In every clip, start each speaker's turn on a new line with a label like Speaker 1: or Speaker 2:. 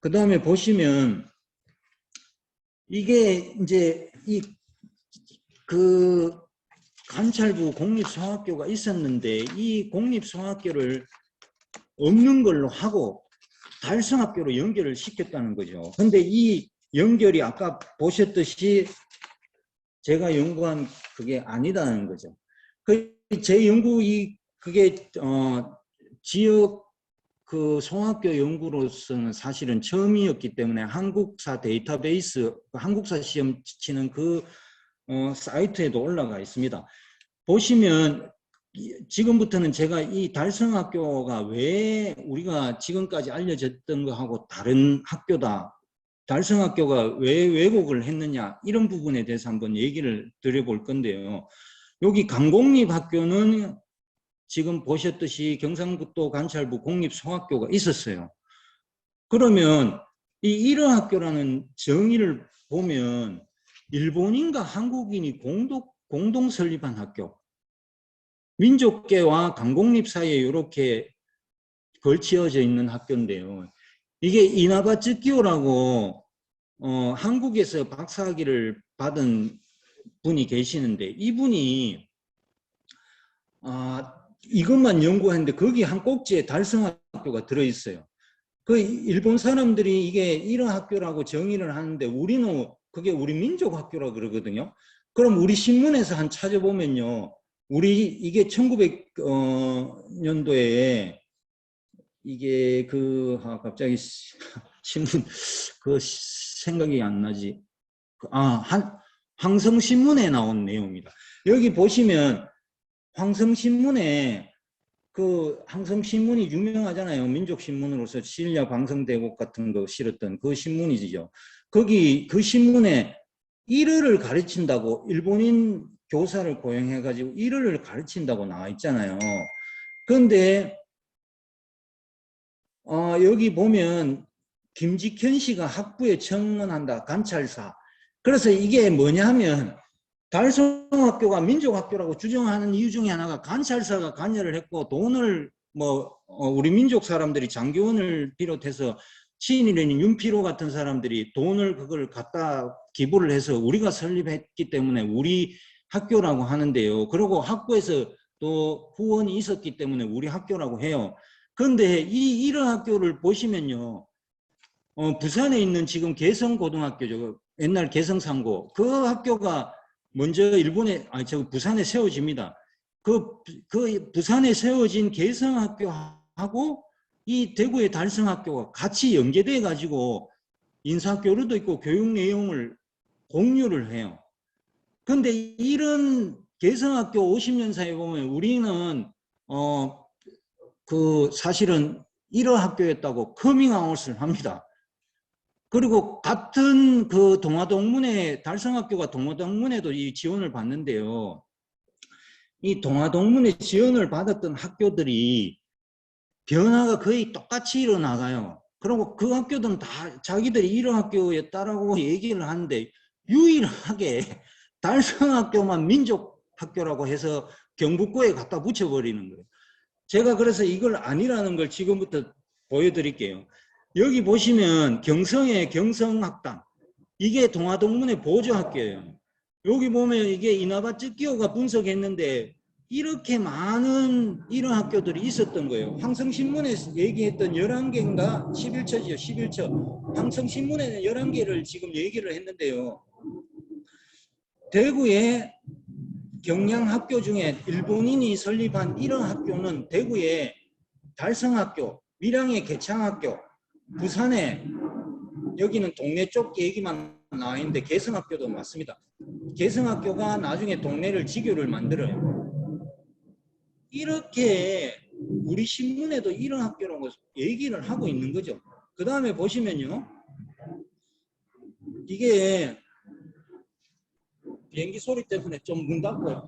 Speaker 1: 그 다음에 보시면 이게 이제 그 관찰부 공립송학교가 있었는데 이 공립송학교를 없는 걸로 하고 달성학교로 연결을 시켰다는 거죠. 근데 이 연결이 아까 보셨듯이 제가 연구한 그게 아니다는 거죠. 제 연구 그게 지역 그 송학교 연구로서는 사실은 처음이었기 때문에 한국사 데이터베이스, 한국사 시험 치는 그 사이트에도 올라가 있습니다. 보시면 지금부터는 제가 이 달성학교가 왜 우리가 지금까지 알려졌던 거하고 다른 학교다, 달성학교가 왜 왜곡을 했느냐, 이런 부분에 대해서 한번 얘기를 드려볼 건데요. 여기 강공립학교는 지금 보셨듯이 경상북도 관찰부 공립송학교가 있었어요. 그러면 이 일어학교라는 정의를 보면 일본인과 한국인이 공동 설립한 학교, 민족계와 강공립 사이에 이렇게 걸치어져 있는 학교인데요. 이게 이나바츠키오라고 한국에서 박사학위를 받은 분이 계시는데 이분이 이것만 연구했는데 거기 한 꼭지에 달성학교가 들어있어요. 그 일본 사람들이 이게 이런 학교라고 정의를 하는데 우리는 그게 우리 민족 학교라고 그러거든요. 그럼 우리 신문에서 한 찾아보면요. 우리 이게 1900년도에 이게 갑자기 신문 그 생각이 안 나지. 황성신문에 나온 내용입니다. 여기 보시면 황성신문에 황성신문이 유명하잖아요. 민족신문으로서 신야 방성대국 같은 거 실었던 그 신문이죠. 거기 그 신문에 일어를 가르친다고 일본인 교사를 고용해가지고 일어를 가르친다고 나와 있잖아요. 그런데 여기 보면 김직현 씨가 학부에 청원한다. 관찰사. 그래서 이게 뭐냐면 달성학교가 민족학교라고 주장하는 이유 중에 하나가 관찰사가 관여를 했고 돈을 우리 민족 사람들이 장교원을 비롯해서 시인이라는 윤피로 같은 사람들이 돈을 그걸 갖다 기부를 해서 우리가 설립했기 때문에 우리 학교라고 하는데요. 그리고 학부에서 또 후원이 있었기 때문에 우리 학교라고 해요. 그런데 이런 학교를 보시면요. 부산에 있는 지금 개성고등학교죠. 옛날 개성상고. 그 학교가 먼저 부산에 세워집니다. 그 부산에 세워진 개성학교하고 이 대구의 달성학교가 같이 연계돼 가지고 인사교류도 있고 교육 내용을 공유를 해요. 그런데 이런 개성학교 50년사에 보면 우리는 사실은 이런 학교였다고 커밍아웃을 합니다. 그리고 같은 동아동문회, 달성학교가 동아동문회도 이 지원을 받는데요. 이 동아동문회 지원을 받았던 학교들이 변화가 거의 똑같이 일어나가요. 그리고 그 학교들은 다 자기들이 이런 학교였다라고 얘기를 하는데 유일하게 달성학교만 민족학교라고 해서 경북고에 갖다 붙여버리는 거예요. 제가 그래서 이걸 아니라는 걸 지금부터 보여드릴게요. 여기 보시면 경성의 경성학당, 이게 동아동문회 보조학교예요. 여기 보면 이게 이나바츠키오가 분석했는데 이렇게 많은 이런 학교들이 있었던 거예요. 황성신문에서 얘기했던 11개인가 11처지요. 11처. 황성신문에는 11개를 지금 얘기를 했는데요. 대구에 경량학교 중에 일본인이 설립한 이런 학교는 대구에 달성학교, 밀양의 개창학교, 부산에 여기는 동네 쪽 얘기만 나와 있는데 개성학교도 맞습니다. 개성학교가 나중에 동네를 지교를 만들어요. 이렇게 우리 신문에도 이런 학교라고 얘기를 하고 있는 거죠. 그 다음에 보시면요. 이게 비행기 소리 때문에 좀 문 닫고요.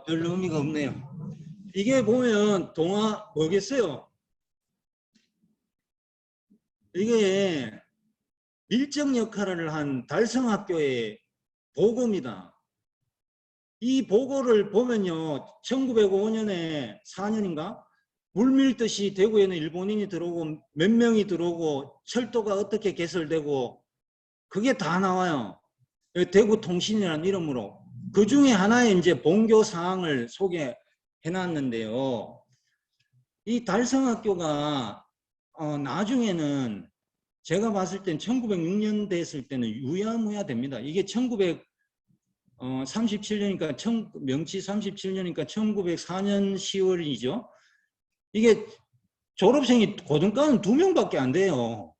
Speaker 1: 별로 의미가 없네요. 이게 보면 뭐겠어요? 이게 밀정 역할을 한 달성학교의 보고입니다. 이 보고를 보면요. 1905년에 4년인가? 물밀듯이 대구에는 일본인이 들어오고 몇 명이 들어오고 철도가 어떻게 개설되고 그게 다 나와요. 대구 통신이라는 이름으로. 그 중에 하나의 이제 본교 사항을 소개해 놨는데요. 이 달성학교가 나중에는 제가 봤을 땐 1906년 됐을 때는 유야무야 됩니다. 이게 1937년이니까 명치 37년이니까 1904년 10월이죠. 이게 졸업생이 고등과는 2명밖에 안 돼요.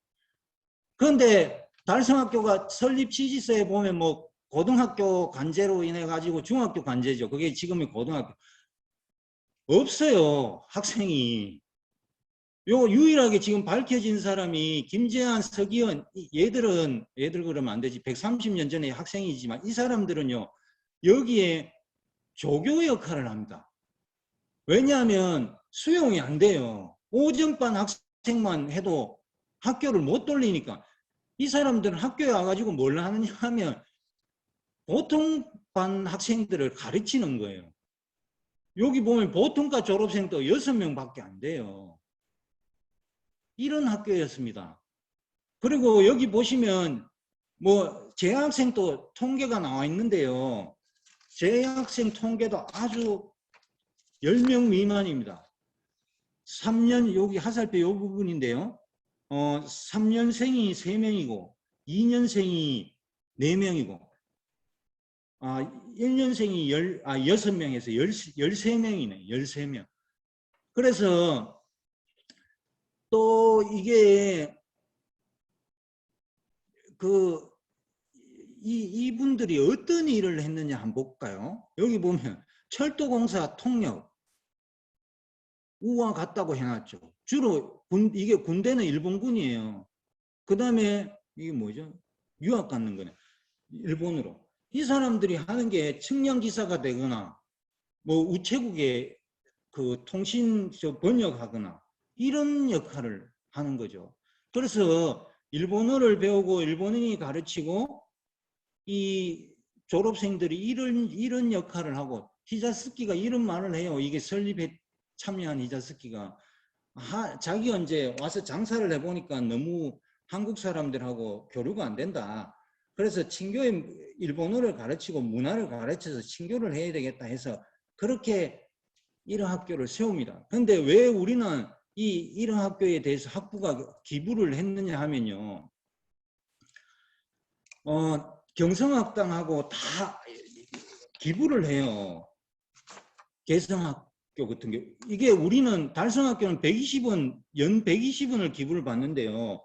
Speaker 1: 그런데 달성학교가 설립 취지서에 보면 뭐 고등학교 관제로 인해 가지고 중학교 관제죠. 그게 지금의 고등학교. 없어요. 학생이. 요 유일하게 지금 밝혀진 사람이 김재한, 서기현, 얘들 그러면 안 되지. 130년 전에 학생이지만 이 사람들은요. 여기에 조교 역할을 합니다. 왜냐하면 수용이 안 돼요. 오전반 학생만 해도 학교를 못 돌리니까. 이 사람들은 학교에 와가지고 뭘 하느냐 하면 보통 반 학생들을 가르치는 거예요. 여기 보면 보통과 졸업생도 6명밖에 안 돼요. 이런 학교였습니다. 그리고 여기 보시면 뭐 재학생도 통계가 나와 있는데요. 재학생 통계도 아주 10명 미만입니다. 3년 여기 하살표 이 부분인데요. 3년생이 3명이고 2년생이 4명이고 1년생이 6명에서 13명이네. 13명. 그래서 또 이게 이분들이 어떤 일을 했느냐 한번 볼까요? 여기 보면 철도공사 통역 우와 같다고 해놨죠. 주로 이게 군대는 일본군이에요. 그 다음에 이게 뭐죠? 유학 가는 거네. 일본으로. 이 사람들이 하는 게 측량기사가 되거나 뭐 우체국에 그 통신 번역하거나 이런 역할을 하는 거죠. 그래서 일본어를 배우고 일본인이 가르치고 이 졸업생들이 이런 역할을 하고 히자스키가 이런 말을 해요. 이게 설립에 참여한 히자스키가 자기가 이제 와서 장사를 해보니까 너무 한국 사람들하고 교류가 안 된다. 그래서 친교에 일본어를 가르치고 문화를 가르쳐서 친교를 해야 되겠다 해서 그렇게 이런 학교를 세웁니다. 그런데 왜 우리는 이런 학교에 대해서 학부가 기부를 했느냐 하면요. 경성학당하고 다 기부를 해요. 개성학교 같은 게. 이게 우리는 달성학교는 120원, 연 120원을 기부를 받는데요.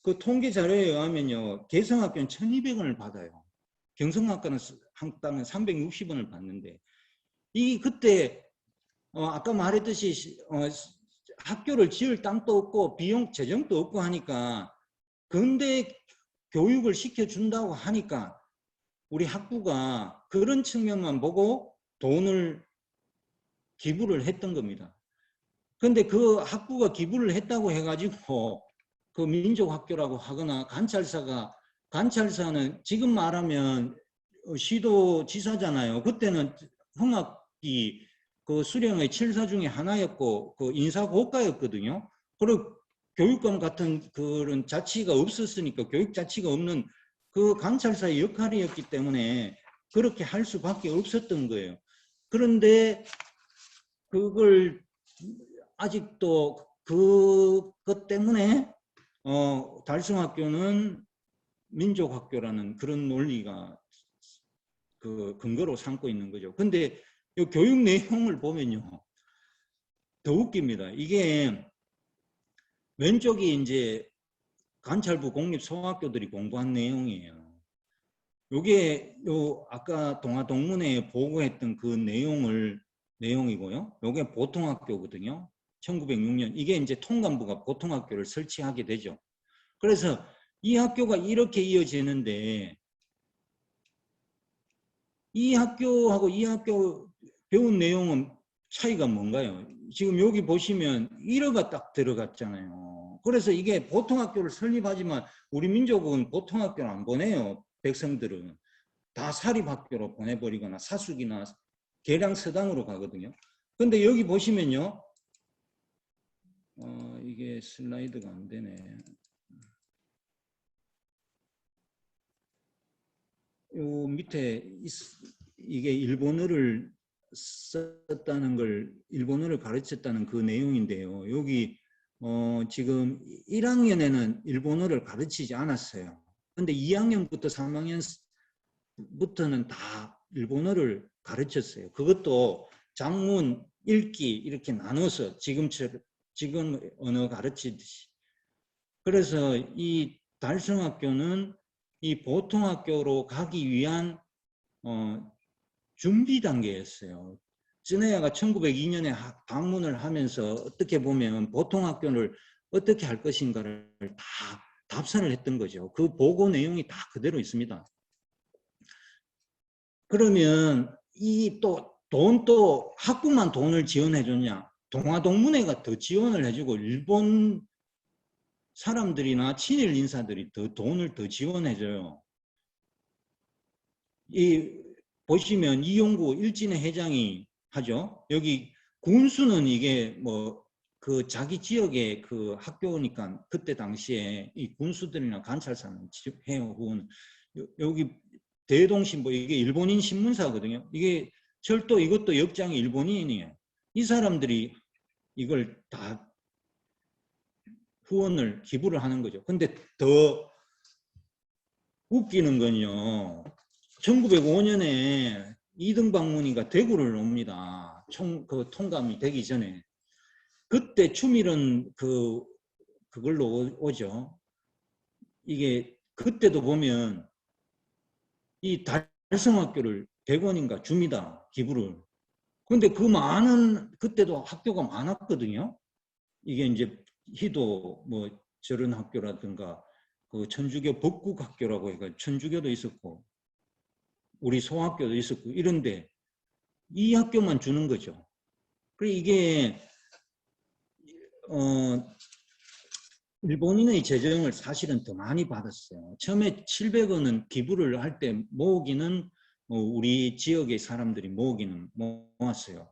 Speaker 1: 그 통계 자료에 의하면요. 개성학교는 1200원을 받아요. 경성학당은 360원을 받는데. 그때 아까 말했듯이 학교를 지을 땅도 없고 비용 재정도 없고 하니까 근대 교육을 시켜준다고 하니까 우리 학부가 그런 측면만 보고 돈을 기부를 했던 겁니다. 그런데 그 학부가 기부를 했다고 해가지고 그 민족학교라고 하거나 관찰사는 지금 말하면 시도지사잖아요. 그때는 흥학이 그 수령의 7사 중에 하나였고 그 인사고가였거든요. 그리고 교육감 같은 그런 자치가 없었으니까 교육 자치가 없는 그 관찰사의 역할이었기 때문에 그렇게 할 수밖에 없었던 거예요. 그런데 그걸 아직도 그것 때문에 달성학교는 민족학교라는 그런 논리가 그 근거로 삼고 있는 거죠. 근데 이 교육 내용을 보면요. 더 웃깁니다. 이게 왼쪽이 이제 관찰부 공립소학교들이 공부한 내용이에요. 요게 아까 동아동문회에 보고했던 그 내용이고요. 요게 보통학교거든요. 1906년 이게 이제 통감부가 보통학교를 설치하게 되죠. 그래서 이 학교가 이렇게 이어지는데 이 학교하고 이 학교 배운 내용은 차이가 뭔가요? 지금 여기 보시면 1어가 딱 들어갔잖아요. 그래서 이게 보통학교를 설립하지만 우리 민족은 보통학교를 안 보내요. 백성들은. 다 사립학교로 보내버리거나 사숙이나 계량 서당으로 가거든요. 근데 여기 보시면요. 이게 슬라이드가 안 되네. 요 밑에 이게 일본어를 썼다는 걸, 일본어를 가르쳤다는 그 내용인데요. 여기 지금 1학년에는 일본어를 가르치지 않았어요. 근데 2학년부터 3학년부터는 다 일본어를 가르쳤어요. 그것도 장문, 읽기 이렇게 나눠서 지금 언어 가르치듯이. 그래서 이 달성학교는 이 보통학교로 가기 위한 준비 단계였어요. 쯔네야가 1902년에 방문을 하면서 어떻게 보면 보통학교를 어떻게 할 것인가를 다 답사를 했던 거죠. 그 보고 내용이 다 그대로 있습니다. 그러면 이 또 학부만 돈을 지원해 줬냐? 동아동문회가 더 지원을 해주고 일본 사람들이나 친일 인사들이 더 돈을 더 지원해줘요. 보시면 이용구 일진회 회장이 하죠. 여기 군수는 이게 뭐 그 자기 지역의 그 학교니까 그때 당시에 이 군수들이나 관찰사는 해요. 여기 대동신보 이게 일본인 신문사거든요. 이게 철도 이것도 역장이 일본인이에요. 이 사람들이 이걸 다 후원을 기부를 하는 거죠. 근데 더 웃기는 건요. 1905년에 이등박문희가 대구를 옵니다. 그 통감이 되기 전에. 그때 추밀은 그걸로 오죠. 이게 그때도 보면 이 달성학교를 100원인가 줍니다. 기부를. 근데 그 많은 그때도 학교가 많았거든요. 이게 이제 희도 뭐 저런 학교라든가 그 천주교 법국학교라고 해가 천주교도 있었고 우리 소학교도 있었고 이런데 이 학교만 주는 거죠. 그리고 이게 일본인의 재정을 사실은 더 많이 받았어요. 처음에 700원은 기부를 할 때 모으기는 우리 지역의 사람들이 모으기는 모았어요.